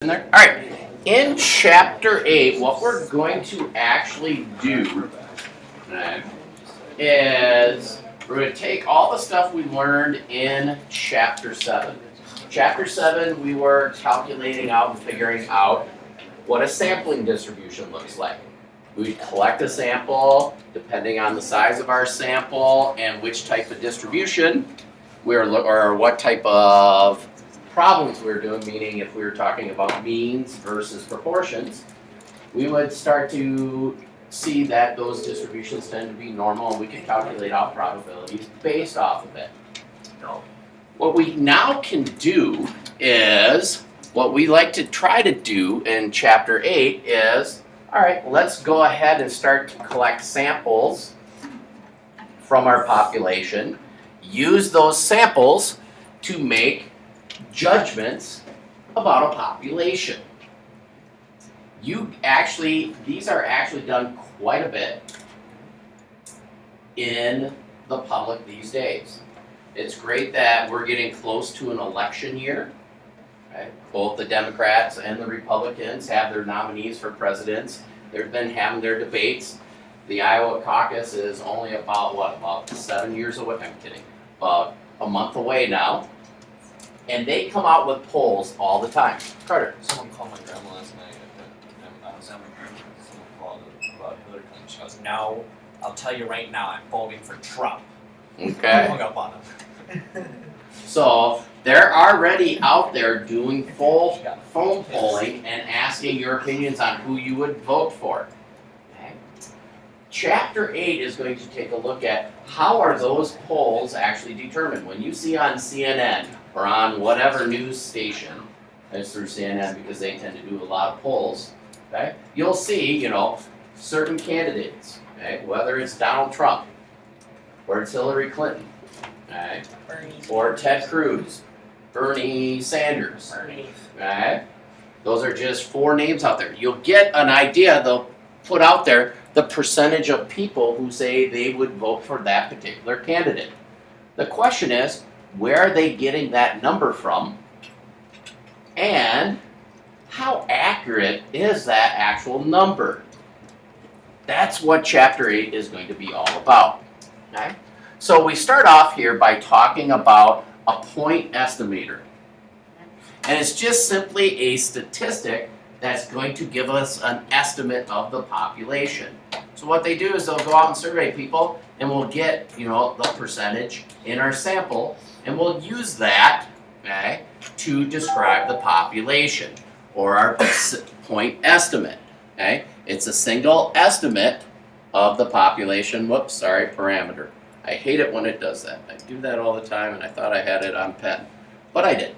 In there? All right. In chapter 8, what we're going to actually do is we're going to take all the stuff we learned in chapter 7. Chapter 7, we were calculating out and figuring out what a sampling distribution looks like. We collect a sample depending on the size of our sample and which type of distribution or what type of problems we were doing, meaning if we were talking about means versus proportions, we would start to see that those distributions tend to be normal and we can calculate out probabilities based off of it. What we now can do is, what we like to try to do in chapter 8 is, all right, let's go ahead and start to collect samples from our population, use those samples to make judgments about a population. These are actually done quite a bit in the public these days. It's great that we're getting close to an election year. Right? Both the Democrats and the Republicans have their nominees for presidents. They've been having their debates. The Iowa caucus is only about 7 years away. I'm kidding. About a month away now. And they come out with polls all the time. Carter. Someone called my grandma last night. I was at my grandma's. Someone called about Hillary Clinton. She goes, "No, I'll tell you right now, I'm voting for Trump." Okay. I hung up on him. So they're already out there doing full phone polling and asking your opinions on who you would vote for. Okay. Chapter 8 is going to take a look at how are those polls actually determined. When you see on CNN or on whatever news station, it's through CNN because they tend to do a lot of polls, okay? You'll see, certain candidates, okay? Whether it's Donald Trump or it's Hillary Clinton, okay? Or Ted Cruz, Bernie Sanders, okay? Those are just 4 names out there. You'll get an idea, they'll put out there the percentage of people who say they would vote for that particular candidate. The question is, where are they getting that number from? And how accurate is that actual number? That's what chapter 8 is going to be all about. Okay? So we start off here by talking about a point estimator. And it's just simply a statistic that's going to give us an estimate of the population. So what they do is they'll go out and survey people and we'll get, the percentage in our sample and we'll use that, okay, to describe the population or our point estimate, okay? It's a single estimate of the population, parameter. I hate it when it does that. I do that all the time and I thought I had it on pen, but I did.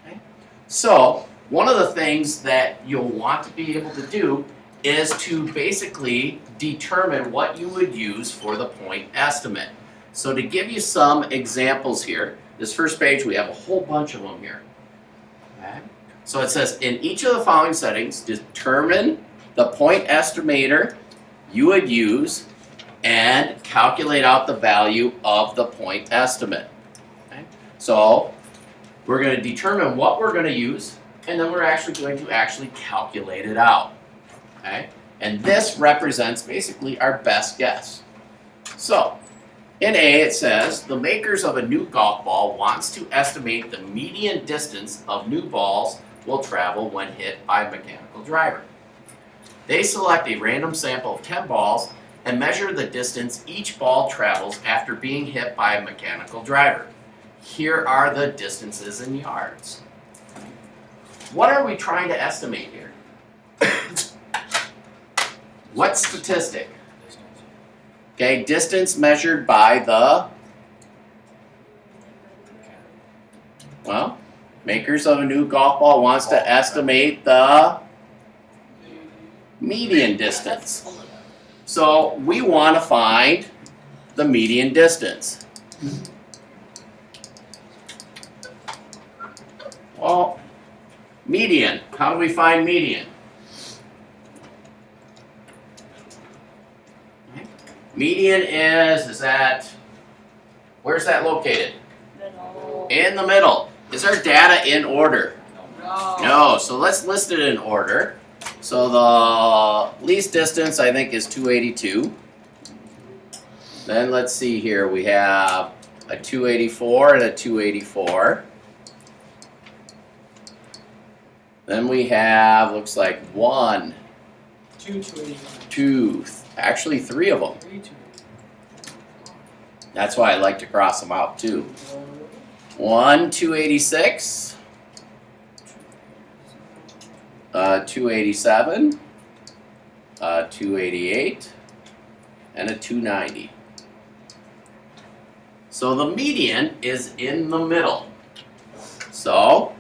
Okay? So one of the things that you'll want to be able to do is to basically determine what you would use for the point estimate. So to give you some examples here, this first page we have a whole bunch of them here. Okay? So it says, in each of the following settings, determine the point estimator you would use and calculate out the value of the point estimate. Okay? So we're going to determine what we're going to use and then we're actually going to calculate it out. Okay? And this represents basically our best guess. So in A it says, the makers of a new golf ball wants to estimate the median distance of new balls will travel when hit by a mechanical driver. They select a random sample of 10 balls and measure the distance each ball travels after being hit by a mechanical driver. Here are the distances in yards. What are we trying to estimate here? What statistic? Okay, distance measured by the, makers of a new golf ball wants to estimate the median distance. So we want to find the median distance. Well, median, how do we find median? Median where's that located? In the middle. Is our data in order? No, so let's list it in order. So the least distance I think is 282. Then let's see here, we have a 284 and a 284. Then we have, looks like 1, 2, actually 3 of them. That's why I like to cross them out too. 1, 286. 287. 288. And a 290. So the median is in the middle. So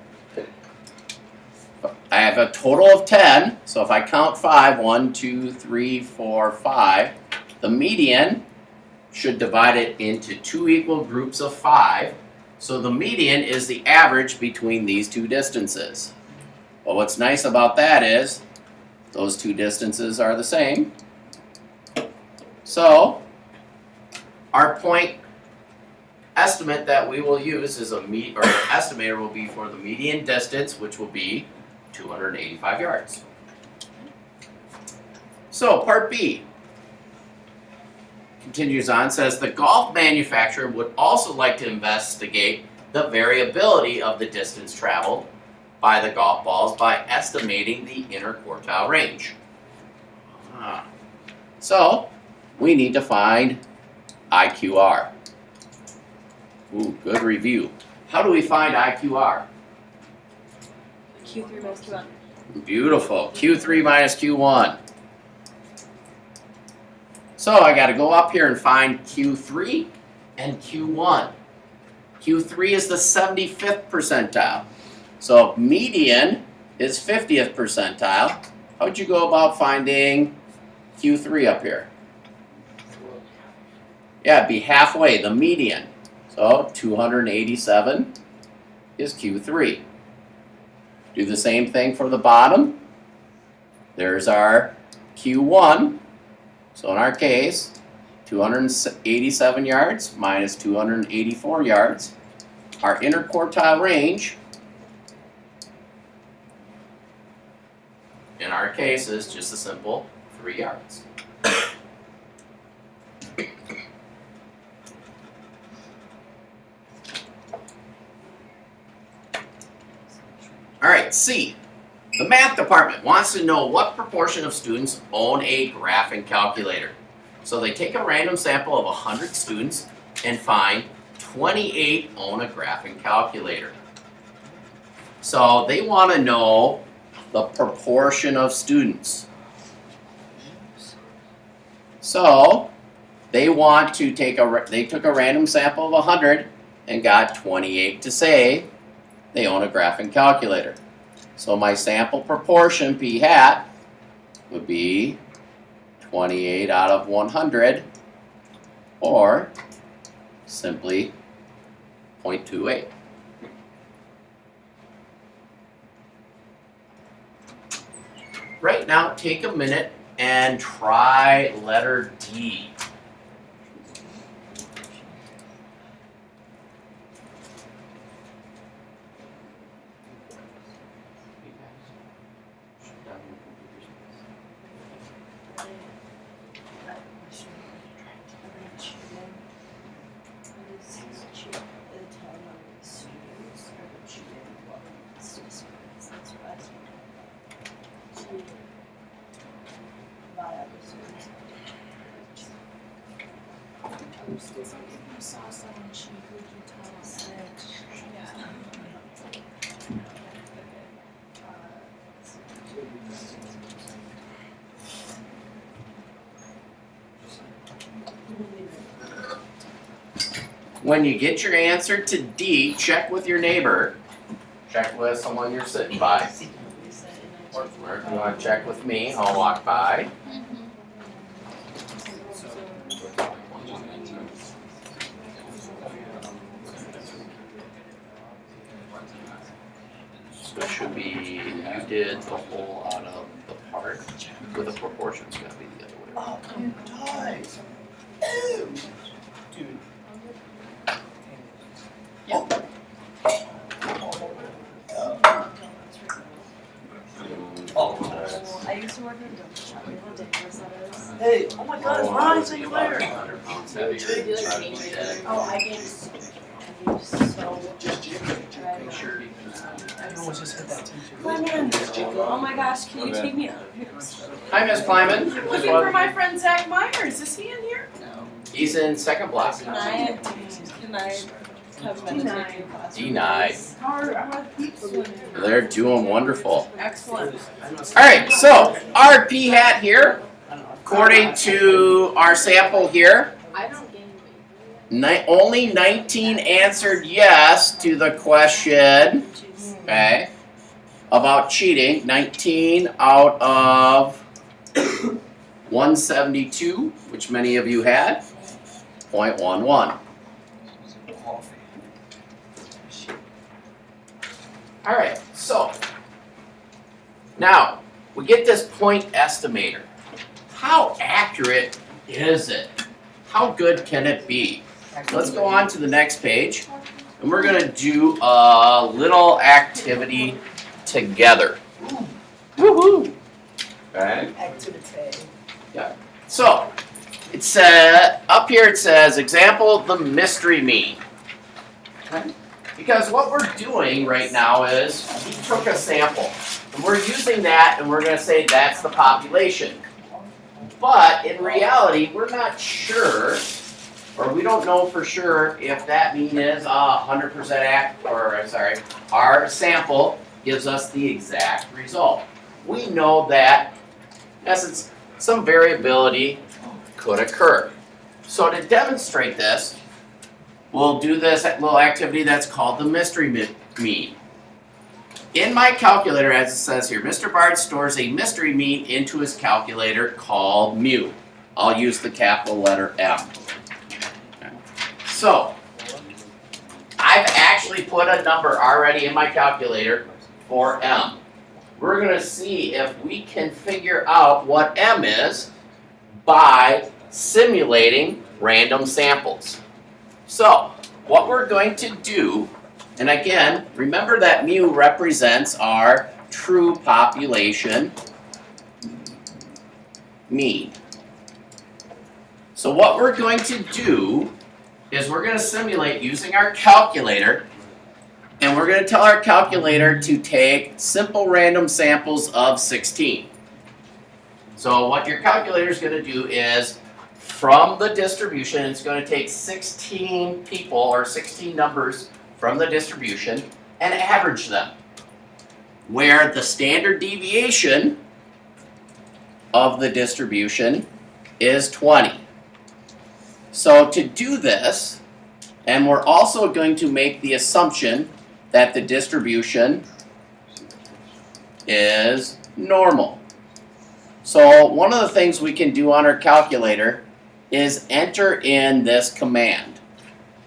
I have a total of 10. So if I count 5, 1, 2, 3, 4, 5, the median should divide it into 2 equal groups of 5. So the median is the average between these two distances. But what's nice about that is those two distances are the same. So our point estimate that we will use is estimator will be for the median distance, which will be 285 yards. So part B continues on, says the golf manufacturer would also like to investigate the variability of the distance traveled by the golf balls by estimating the interquartile range. So we need to find IQR. Ooh, good review. How do we find IQR? Q3 minus Q1. Beautiful. Q3 minus Q1. So I got to go up here and find Q3 and Q1. Q3 is the 75th percentile. So median is 50th percentile. How would you go about finding Q3 up here? Yeah, it'd be halfway, the median. So 287 is Q3. Do the same thing for the bottom. There's our Q1. So in our case, 287 yards minus 284 yards. Our interquartile range, in our case, is just a simple 3 yards. All right, C. The math department wants to know what proportion of students own a graphing calculator. So they take a random sample of 100 students and find 28 own a graphing calculator. So they want to know the proportion of students. So they want to take they took a random sample of 100 and got 28 to say they own a graphing calculator. So my sample proportion, P hat, would be 28 out of 100, or simply 0.28. Right now, take a minute and try letter D. When you get your answer to D, check with your neighbor. Check with someone you're sitting by. Or if you want to check with me, I'll walk by. So it should be, you did the whole out of the part, with the proportions gotta be the other way. Oh, guys. Ew. Dude. Oh, I used to work in a donut shop. You know how dangerous that is? Hey, oh my God, it's Ronnie St. Clair. 100 pounds heavier. Do you like gain weight? Oh, I gained so Everyone just hit that too. Clyman, oh my gosh, can you take me out of here? Hi, Miss Kleiman. I'm looking for my friend Zach Myers. Is he in here? No. He's in second block. Can I have meditating classes? Denied. How are peeps doing? They're doing wonderful. Excellent. Alright, so our P hat here, according to our sample here, I don't gain weight. only 19 answered yes to the question, okay, about cheating. 19 out of 172, which many of you had, 0.11. Alright, so now we get this point estimator. How accurate is it? How good can it be? Let's go on to the next page, and we're gonna do a little activity together. Woohoo! Okay. Activity. So it says up here it says example the mystery mean. Okay. Because what we're doing right now is we took a sample and we're using that and we're going to say that's the population. But in reality, we're not sure, or we don't know for sure if that mean is 100% our sample gives us the exact result. We know that, in essence, some variability could occur. So to demonstrate this, we'll do this little activity that's called the mystery mean. In my calculator, as it says here, Mr. Bard stores a mystery mean into his calculator called mu. I'll use the capital letter M. So, I've actually put a number already in my calculator for M. We're going to see if we can figure out what M is by simulating random samples. So, what we're going to do, and again, remember that mu represents our true population mean. So what we're going to do is we're going to simulate using our calculator, and we're going to tell our calculator to take simple random samples of 16. So what your calculator is going to do is, from the distribution, it's going to take 16 people or 16 numbers from the distribution and average them, where the standard deviation of the distribution is 20. So to do this, and we're also going to make the assumption that the distribution is normal. So one of the things we can do on our calculator is enter in this command.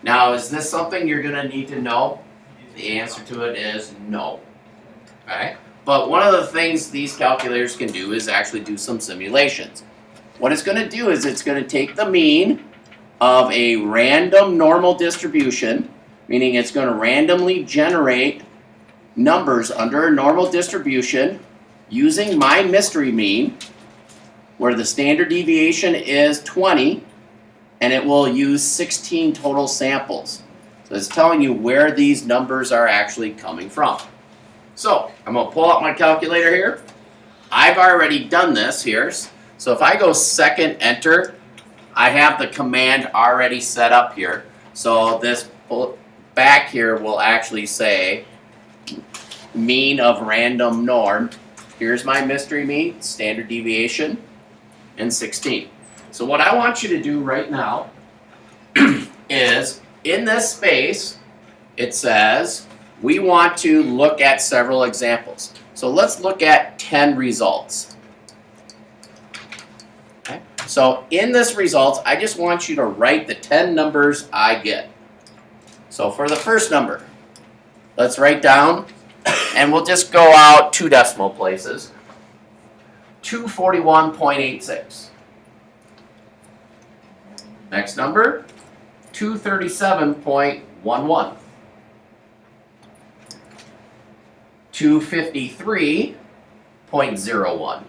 Now, is this something you're going to need to know? The answer to it is no. Okay? But one of the things these calculators can do is actually do some simulations. What it's going to do is it's going to take the mean of a random normal distribution, meaning it's going to randomly generate numbers under a normal distribution using my mystery mean, where the standard deviation is 20, and it will use 16 total samples. So it's telling you where these numbers are actually coming from. So I'm going to pull out my calculator here. I've already done this here. So if I go second enter, I have the command already set up here. So this back here will actually say mean of random norm. Here's my mystery mean, standard deviation, and 16. So what I want you to do right now is, in this space, it says we want to look at several examples. So let's look at 10 results. Okay. So in this results, I just want you to write the 10 numbers I get. So for the first number, let's write down, and we'll just go out 2 decimal places, 241.86. Next number, 237.11. 253.86. 0.01.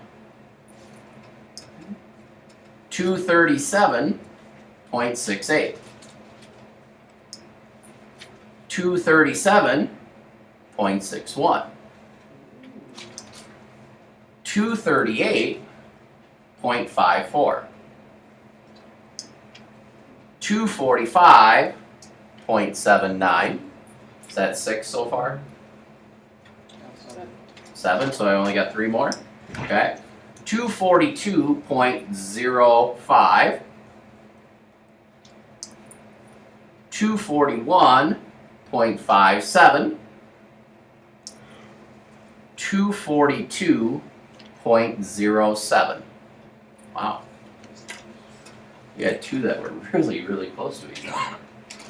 237.68. 237.61. 238.54. 245.79. Is that 6 so far? 7, so I only got 3 more. Okay. 242.05. 241.57. 242.07. Wow. You had 2 that were really, really close to each other.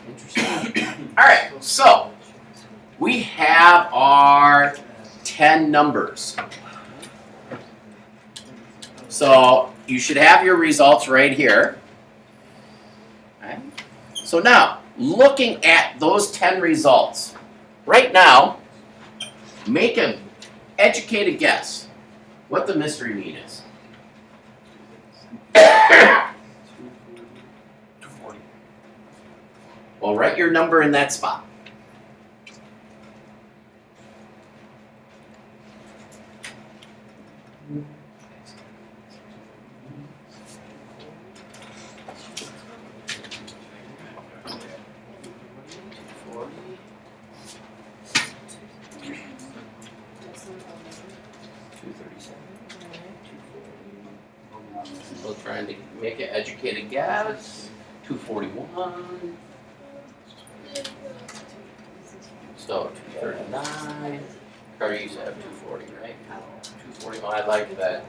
Interesting. Alright, so we have our 10 numbers. So you should have your results right here. Okay. So now, looking at those 10 results, right now, make an educated guess what the mystery mean is. 240. Well, write your number in that spot. Still trying to make an educated guess. 241. So 239. Carter used to have 240, right? 240. Oh, I like that.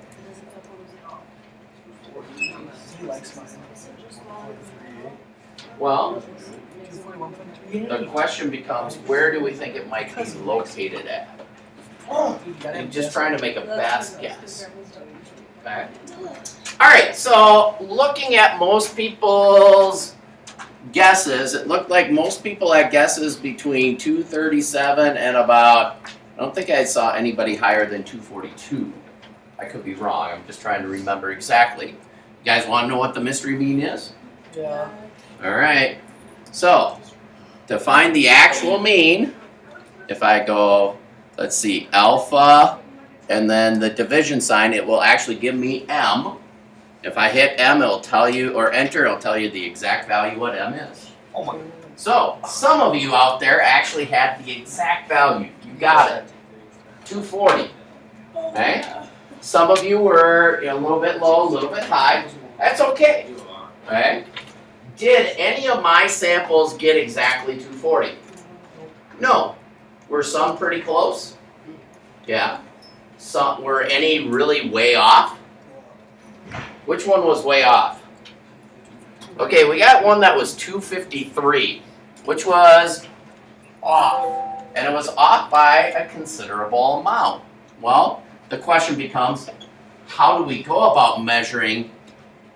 He likes mine. Well, 241.38. the question becomes, where do we think it might be located at? Oh, you got I'm it. just trying to make a best guess. Okay. All right. So looking at most people's guesses, it looked like most people had guesses between 237 and about. I don't think I saw anybody higher than 242. I could be wrong. I'm just trying to remember exactly. You guys want to know what the mystery mean is? Yeah. All right. So to find the actual mean, if I go, let's see, alpha, and then the division sign, it will actually give me M. If I hit M, it'll tell you, or enter, it'll tell you the exact value what M is. Oh my. So, some of you out there actually had the exact value. You got it. 240. Okay? Some of you were a little bit low, a little bit high. That's okay. Okay? Did any of my samples get exactly 240? No. Were some pretty close? Yeah. Some, were any really way off? Which one was way off? Okay, we got one that was 253, which was off. And it was off by a considerable amount. Well, the question becomes, how do we go about measuring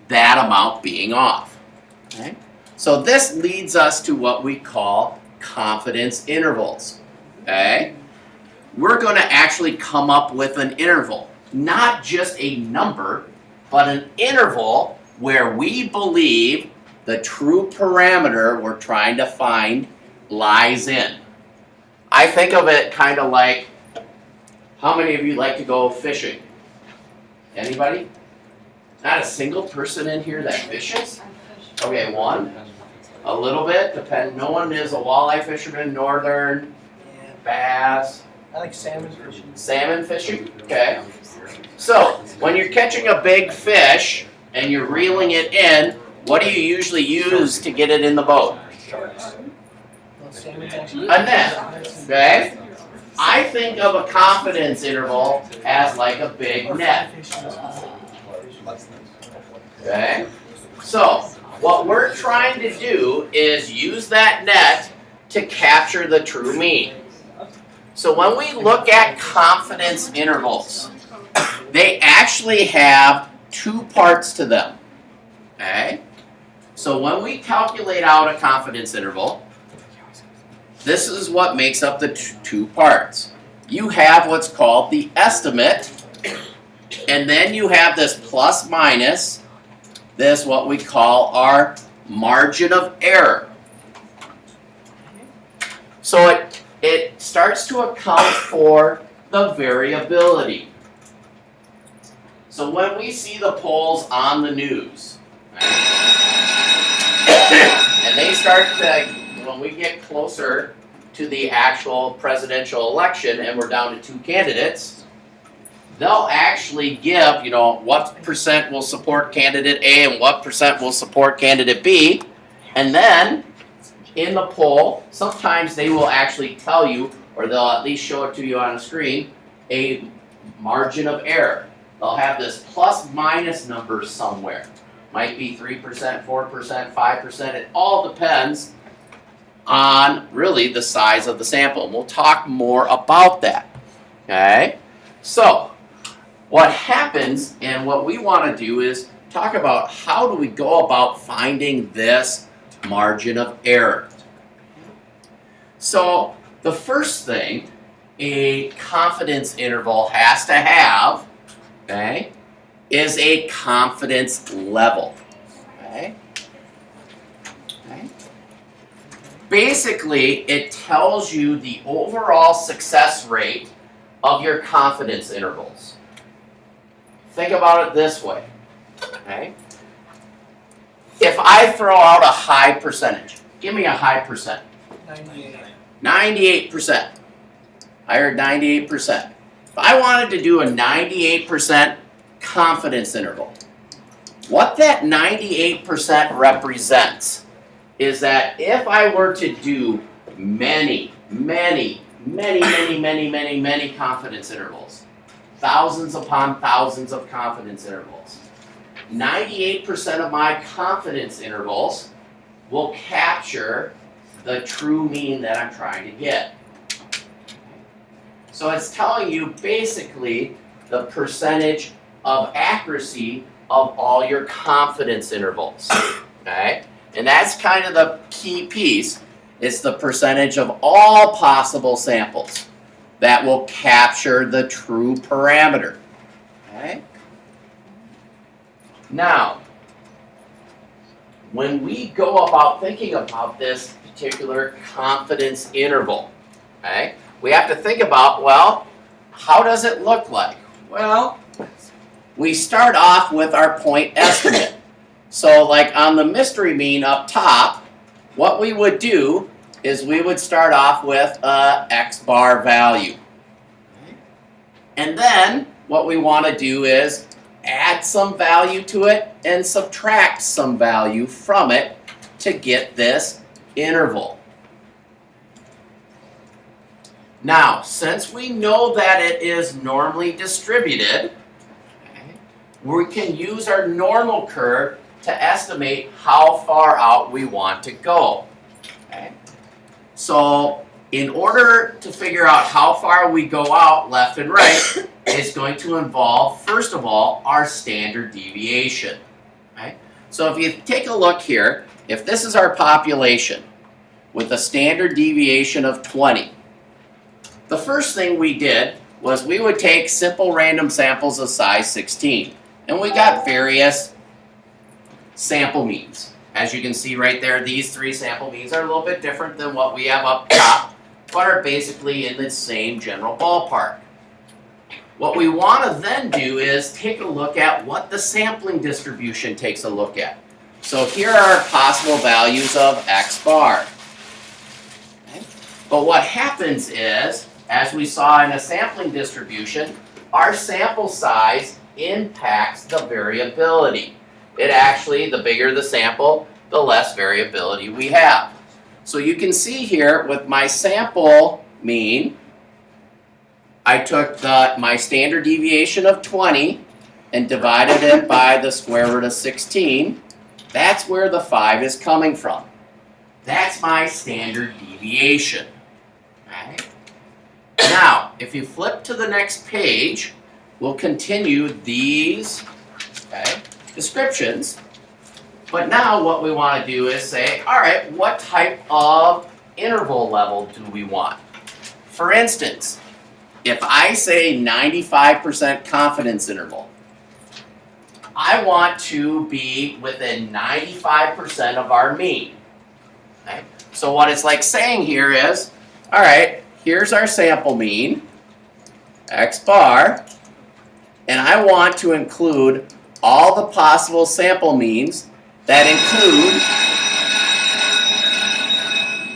that amount being off? Okay? So this leads us to what we call confidence intervals. Okay? We're going to actually come up with an interval, not just a number, but an interval where we believe the true parameter we're trying to find lies in. I think of it kind of like, how many of you like to go fishing? Anybody? Not a single person in here that fishes? Okay, one. A little bit, no one is a walleye fisherman, northern, Yeah. bass, I like salmon fishing. salmon fishing, okay. So, when you're catching a big fish and you're reeling it in, what do you usually use to get it in the boat? Sharks. Well, salmon's actually. A net, okay? I think of a confidence interval as like a big net, okay? So, what we're trying to do is use that net to capture the true mean. So when we look at confidence intervals, they actually have 2 parts to them, okay? So when we calculate out a confidence interval, this is what makes up the 2 parts. You have what's called the estimate And then you have this plus minus, this what we call our margin of error. So it starts to account for the variability. So when we see the polls on the news, and they start to, when we get closer to the actual presidential election and we're down to 2 candidates, they'll actually give, what percent will support candidate A and what percent will support candidate B. And then in the poll, sometimes they will actually tell you, or they'll at least show it to you on a screen, a margin of error. They'll have this plus minus number somewhere. Might be 3%, 4%, 5%. It all depends on really the size of the sample. And we'll talk more about that. Okay? So, what happens and what we want to do is talk about how do we go about finding this margin of error. So, the first thing a confidence interval has to have, okay, is a confidence level. Okay? Okay? Basically, it tells you the overall success rate of your confidence intervals. Think about it this way. Okay? If I throw out a high percentage, give me a high percent. 98. 98%. I heard 98%. If I wanted to do a 98% confidence interval, what that 98% represents is that if I were to do many confidence intervals, thousands upon thousands of confidence intervals, 98% of my confidence intervals will capture the true mean that I'm trying to get. So it's telling you basically the percentage of accuracy of all your confidence intervals. Okay? And that's kind of the key piece. It's the percentage of all possible samples that will capture the true parameter. Okay? Now, when we go about thinking about this particular confidence interval, okay, we have to think about, well, how does it look like? Well, we start off with our point estimate. So like on the mystery mean up top, what we would do is we would start off with a X bar value. And then what we want to do is add some value to it and subtract some value from it to get this interval. Now, since we know that it is normally distributed, we can use our normal curve to estimate how far out we want to go. Okay? So, in order to figure out how far we go out left and right, it's going to involve, first of all, our standard deviation. Okay? So if you take a look here, if this is our population with a standard deviation of 20, the first thing we did was we would take simple random samples of size 16, and we got various sample means. As you can see right there, these 3 sample means are a little bit different than what we have up top, but are basically in the same general ballpark. What we want to then do is take a look at what the sampling distribution takes a look at. So here are possible values of X bar. Okay? But what happens is, as we saw in a sampling distribution, our sample size impacts the variability. It actually, the bigger the sample, the less variability we have. So you can see here with my sample mean, I took my standard deviation of 20 and divided it by the square root of 16. That's where the 5 is coming from. That's my standard deviation. Okay? Now, if you flip to the next page, we'll continue these descriptions. But now what we want to do is say, all right, what type of interval level do we want? For instance, if I say 95% confidence interval, I want to be within 95% of our mean. Okay? So what it's like saying here is, all right, here's our sample mean, x bar, and I want to include all the possible sample means that include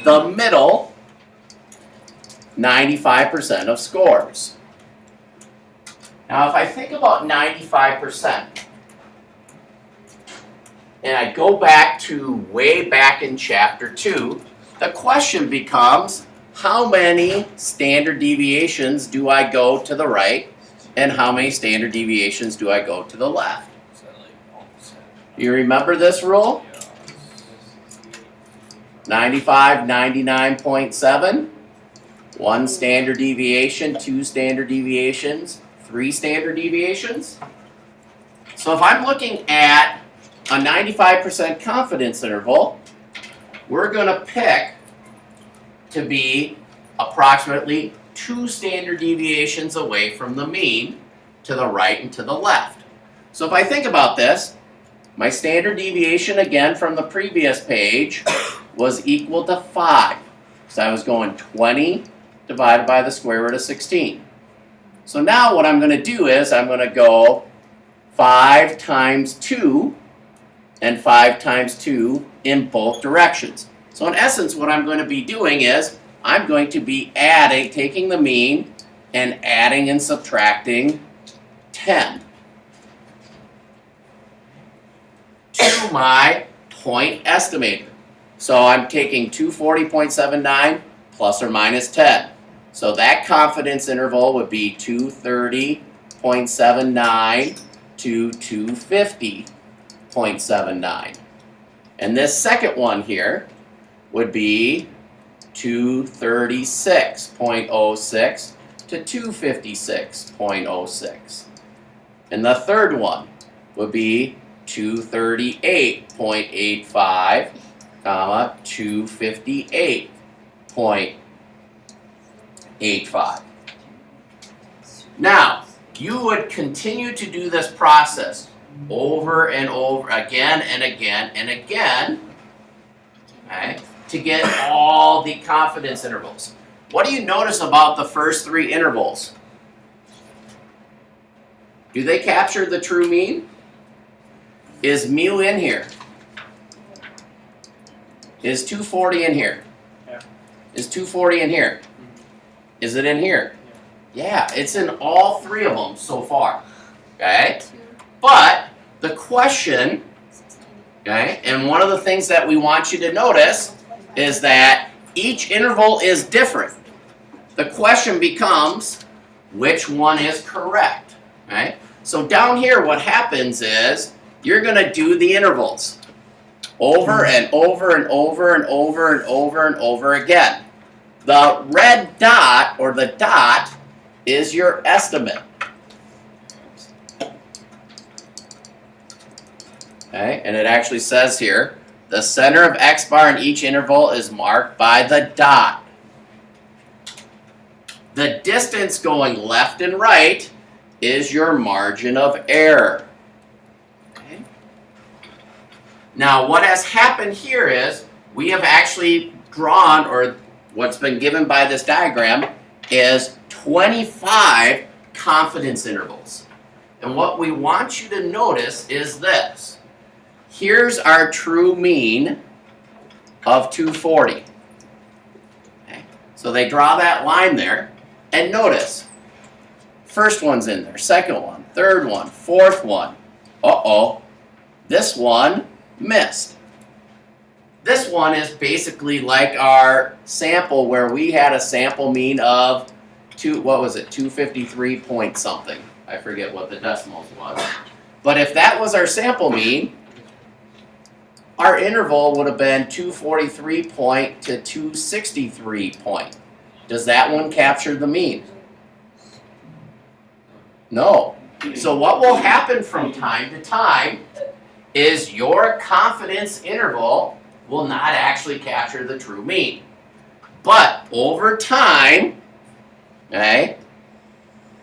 the middle 95% of scores. Now if I think about 95%, and I go back to way back in chapter 2, the question becomes, how many standard deviations do I go to the right, and how many standard deviations do I go to the left? Is that like almost? You remember this rule? 95, 99.7, 1 standard deviation, 2 standard deviations, 3 standard deviations. So if I'm looking at a 95% confidence interval, we're going to pick to be approximately 2 standard deviations away from the mean to the right and to the left. So if I think about this, my standard deviation again from the previous page was equal to 5. So I was going 20 divided by the square root of 16. So now what I'm going to do is I'm going to go 5 times 2 and 5 times 2 in both directions. So in essence what I'm going to be doing is I'm going to be adding, taking the mean and adding and subtracting 10 to my point estimator. So I'm taking 240.79 plus or minus 10. So that confidence interval would be 230.79 to 250.79. And this second one here would be 236.06 to 256.06. And the third one would be 238.85, 258.85. Now, you would continue to do this process over and over again and again and again, okay, to get all the confidence intervals. What do you notice about the first 3 intervals? Do they capture the true mean? Is mu in here? Is 240 in here? Yeah. Is 240 in here? Is it in here? Yeah, it's in all 3 of them so far. Okay? But the question, okay, and one of the things that we want you to notice is that each interval is different. The question becomes, which one is correct? Okay? So down here what happens is you're going to do the intervals over and over and over and over and over and over again. The red dot or the dot is your estimate. Okay, and it actually says here, the center of x bar in each interval is marked by the dot. The distance going left and right is your margin of error. Okay. Now what has happened here is we have actually drawn, or what's been given by this diagram is 25 confidence intervals. And what we want you to notice is this. Here's our true mean of 240. Okay. So they draw that line there, and notice, first one's in there, second one, third one, fourth one. Uh-oh, this one missed. This one is basically like our sample where we had a sample mean of 253 point something. I forget what the decimals was. But if that was our sample mean, our interval would have been 243 point to 263 point. Does that one capture the mean? No. So what will happen from time to time is your confidence interval will not actually capture the true mean. But over time, okay,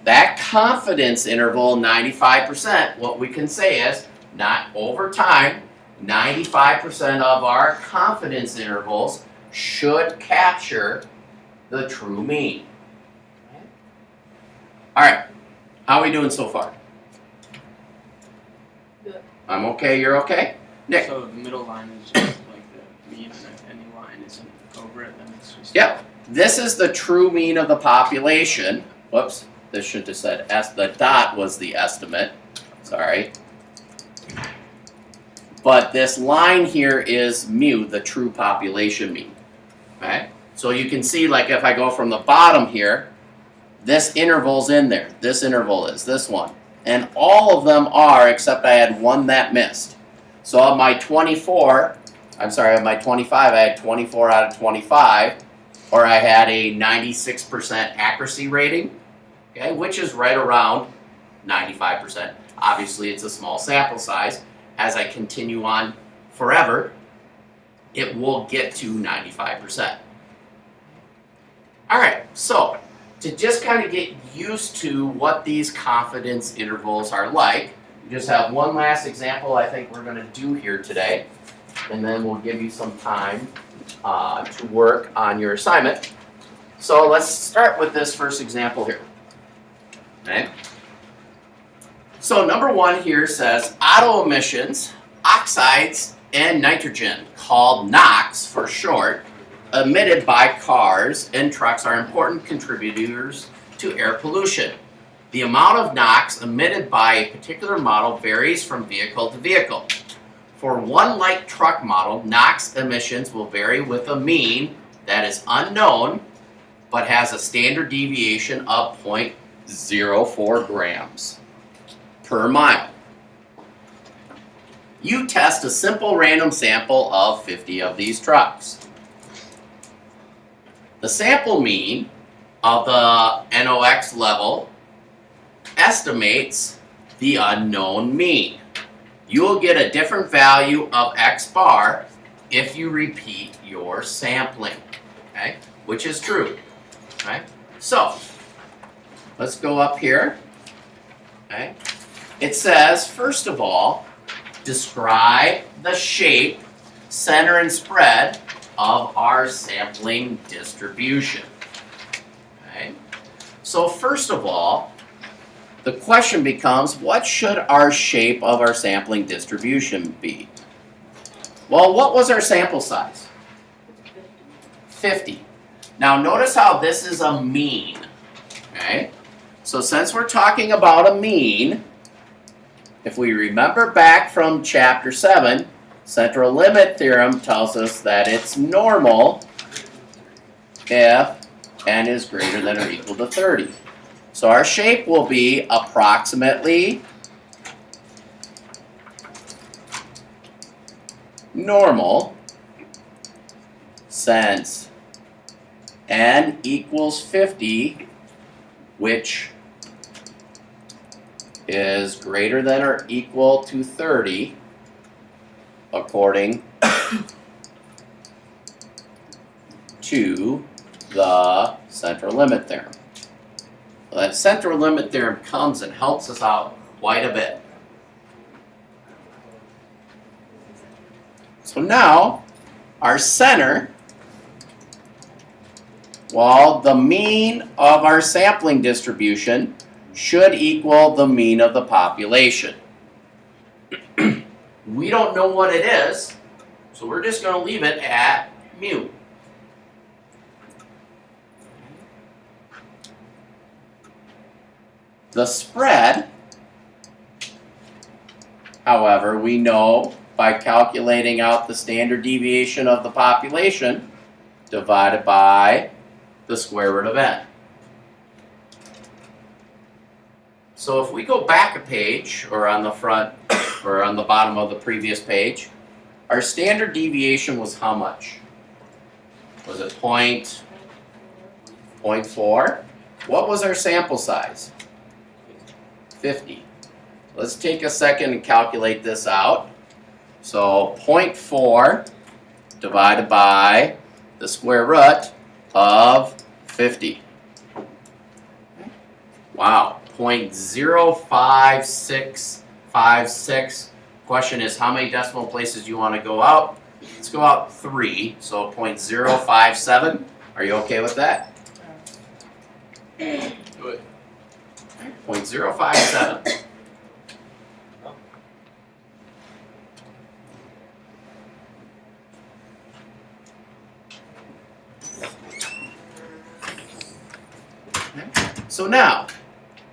that confidence interval, 95%, what we can say is, not over time, 95% of our confidence intervals should capture the true mean. Alright, how are we doing so far? Good. I'm okay, you're okay? Nick? So the middle line is just like the mean, and if any line isn't over it, then it's just. Yep. This is the true mean of the population. Whoops, this should have said the dot was the estimate. Sorry. But this line here is mu, the true population mean. Okay? So you can see, like, if I go from the bottom here, this interval's in there. This interval is this one. And all of them are, except I had one that missed. So of my 25, I had 24 out of 25, or I had a 96% accuracy rating, okay, which is right around 95%. Obviously, it's a small sample size. As I continue on forever, it will get to 95%. All right, so to just kind of get used to what these confidence intervals are like, we just have one last example I think we're going to do here today, and then we'll give you some time to work on your assignment. So let's start with this first example here. Okay. So number one here says auto emissions, oxides, and nitrogen, called NOx for short, emitted by cars and trucks are important contributors to air pollution. The amount of NOx emitted by a particular model varies from vehicle to vehicle. For one light truck model, NOx emissions will vary with a mean that is unknown but has a standard deviation of 0.04 grams per mile. You test a simple random sample of 50 of these trucks. The sample mean of the NOx level estimates the unknown mean. You will get a different value of X bar if you repeat your sampling, okay? Which is true, okay? So, let's go up here, okay? It says, first of all, describe the shape, center, and spread of our sampling distribution. Okay? So first of all, the question becomes, what should our shape of our sampling distribution be? Well, what was our sample size? 50. Now notice how this is a mean. Okay? So since we're talking about a mean, if we remember back from chapter 7, central limit theorem tells us that it's normal if n is greater than or equal to 30. So our shape will be approximately normal since n equals 50, which is greater than or equal to 30 according to the central limit theorem. So that central limit theorem comes and helps us out quite a bit. So now our center, well, the mean of our sampling distribution should equal the mean of the population. We don't know what it is, so we're just going to leave it at mu. The spread, however, we know by calculating out the standard deviation of the population divided by the square root of n. So if we go back a page, or on the front, or on the bottom of the previous page, our standard deviation was how much? Was it 0.4? What was our sample size? 50. Let's take a second and calculate this out. So 0.4 divided by the square root of 50. Wow. 0.05656. Question is, how many decimal places do you want to go out? Let's go out 3, so 0.057. Are you okay with that? Do it. 0.057. So now,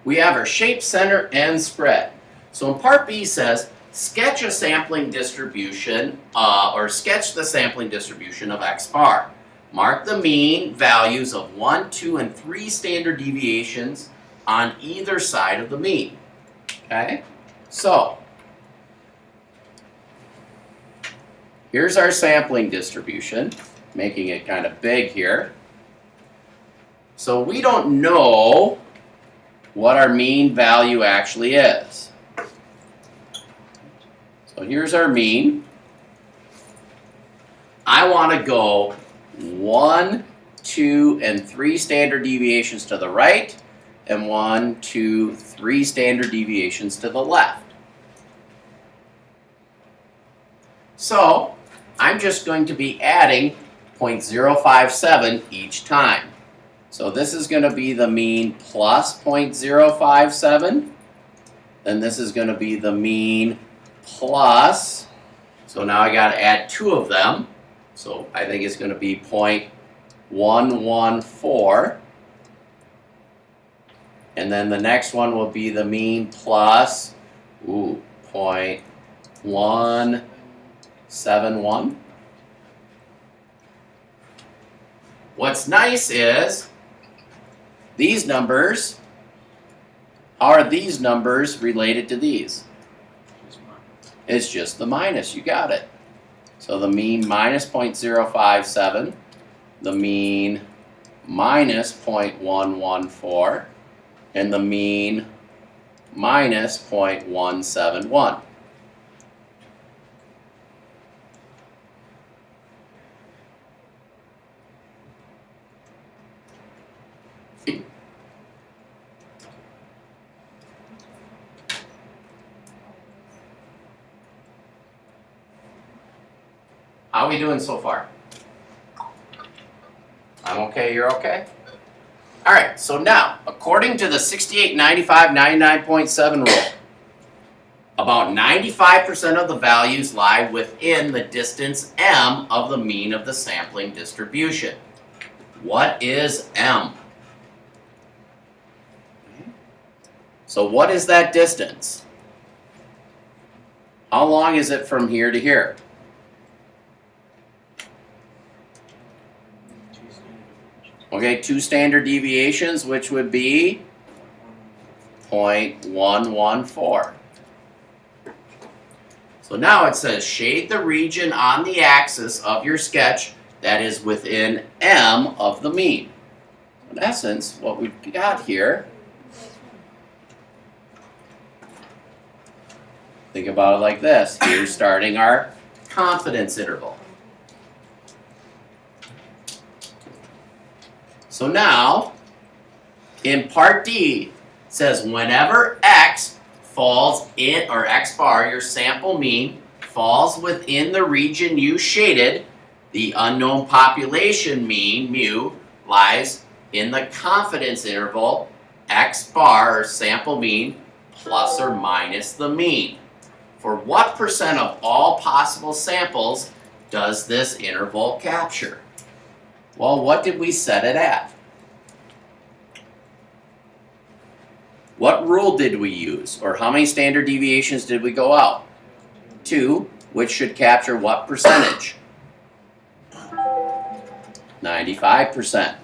we have our shape, center, and spread. So in part B says, sketch a sampling distribution, or sketch the sampling distribution of X bar. Mark the mean values of 1, 2, and 3 standard deviations on either side of the mean. Okay? So, here's our sampling distribution, making it kind of big here. So we don't know what our mean value actually is. So here's our mean. I want to go 1, 2, and 3 standard deviations to the right, and 1, 2, 3 standard deviations to the left. So I'm just going to be adding 0.057 each time. So this is going to be the mean plus 0.057. Then this is going to be the mean plus, so now I got to add 2 of them. So I think it's going to be 0.114. And then the next one will be the mean plus 0.171. What's nice is these numbers, how are these numbers related to these? It's just the minus, you got it. So the mean minus 0.057, the mean minus 0.114, and the mean minus 0.171. How are we doing so far? I'm okay, you're okay? Alright, so now, according to the 68, 95, 99.7 rule, about 95% of the values lie within the distance m of the mean of the sampling distribution. What is m? So what is that distance? How long is it from here to here? Okay, 2 standard deviations, which would be 0.114. So now it says shade the region on the axis of your sketch that is within m of the mean. In essence, what we've got here, think about it like this. Here's starting our confidence interval. So now, in part D, it says whenever x falls in, or x bar, your sample mean, falls within the region you shaded, the unknown population mean, mu, lies in the confidence interval, x bar, or sample mean, plus or minus the mean. For what percent of all possible samples does this interval capture? Well, what did we set it at? What rule did we use? Or how many standard deviations did we go out? 2, which should capture what percentage? 95%.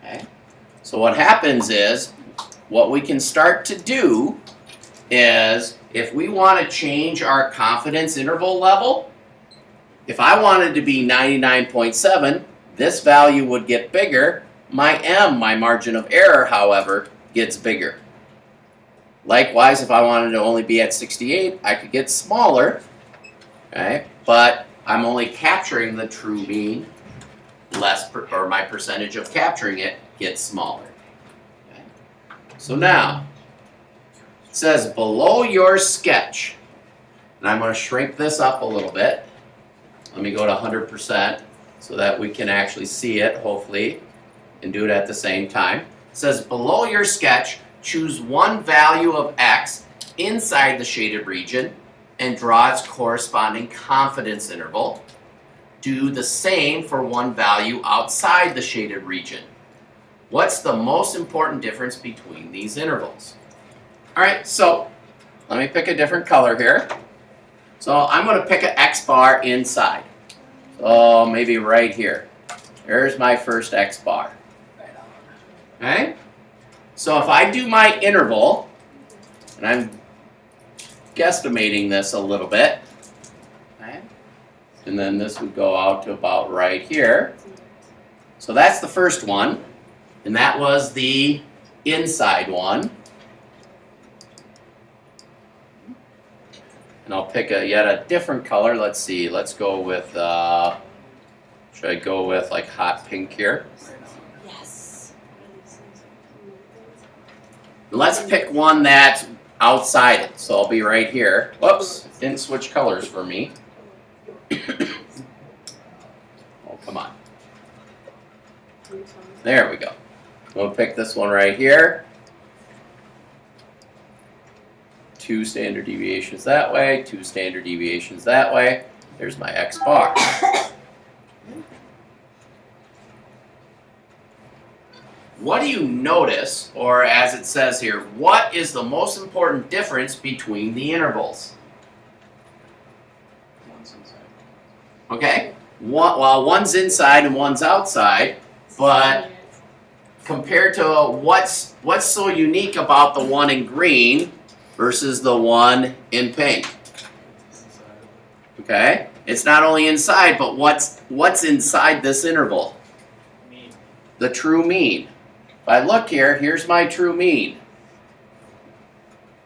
Okay. So what happens is, what we can start to do is, if we want to change our confidence interval level, if I wanted to be 99.7, this value would get bigger. My m, my margin of error, however, gets bigger. Likewise, if I wanted to only be at 68, I could get smaller, okay? But I'm only capturing the true mean, or my percentage of capturing it gets smaller. Okay? So now, it says below your sketch, and I'm going to shrink this up a little bit. Let me go to 100% so that we can actually see it, hopefully, and do it at the same time. It says below your sketch, choose one value of x inside the shaded region and draw its corresponding confidence interval. Do the same for one value outside the shaded region. What's the most important difference between these intervals? Alright, so let me pick a different color here. So I'm going to pick an x bar inside. So maybe right here. There's my first x bar. Okay? So if I do my interval, and I'm guesstimating this a little bit, okay? And then this would go out to about right here. So that's the first one, and that was the inside one. And I'll pick yet a different color. Let's see, let's go with, should I go with like hot pink here? Yes. Let's pick one that's outside it, so I'll be right here. Whoops, didn't switch colors for me. Oh, come on. There we go. We'll pick this one right here. 2 standard deviations that way, 2 standard deviations that way. There's my x bar. What do you notice, or as it says here, what is the most important difference between the intervals? One's inside. Okay? Well, one's inside and one's outside, but compared to what's so unique about the one in green versus the one in pink? Okay? It's not only inside, but what's inside this interval? Mean. The true mean. If I look here, here's my true mean.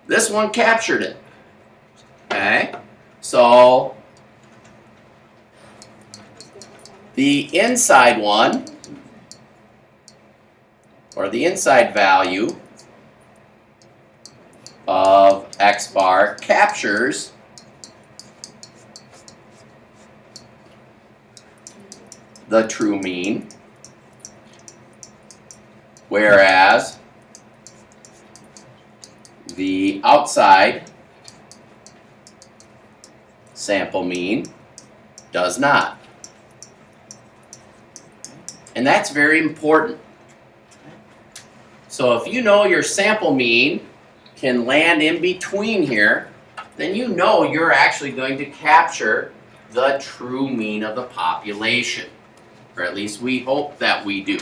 This one captured it. Okay? So the inside one, or the inside value of x bar captures the true mean, whereas the outside sample mean does not. And that's very important. So if you know your sample mean can land in between here, then you know you're actually going to capture the true mean of the population. Or at least we hope that we do.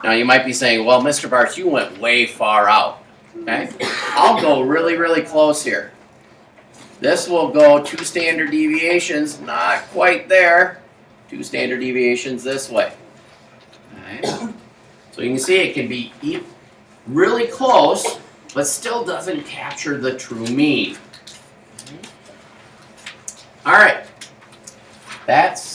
Now you might be saying, well, Mr. Barth, you went way far out. Okay? I'll go really, really close here. This will go 2 standard deviations, not quite there. 2 standard deviations this way. Okay? So you can see it can be really close, but still doesn't capture the true mean. All right. That's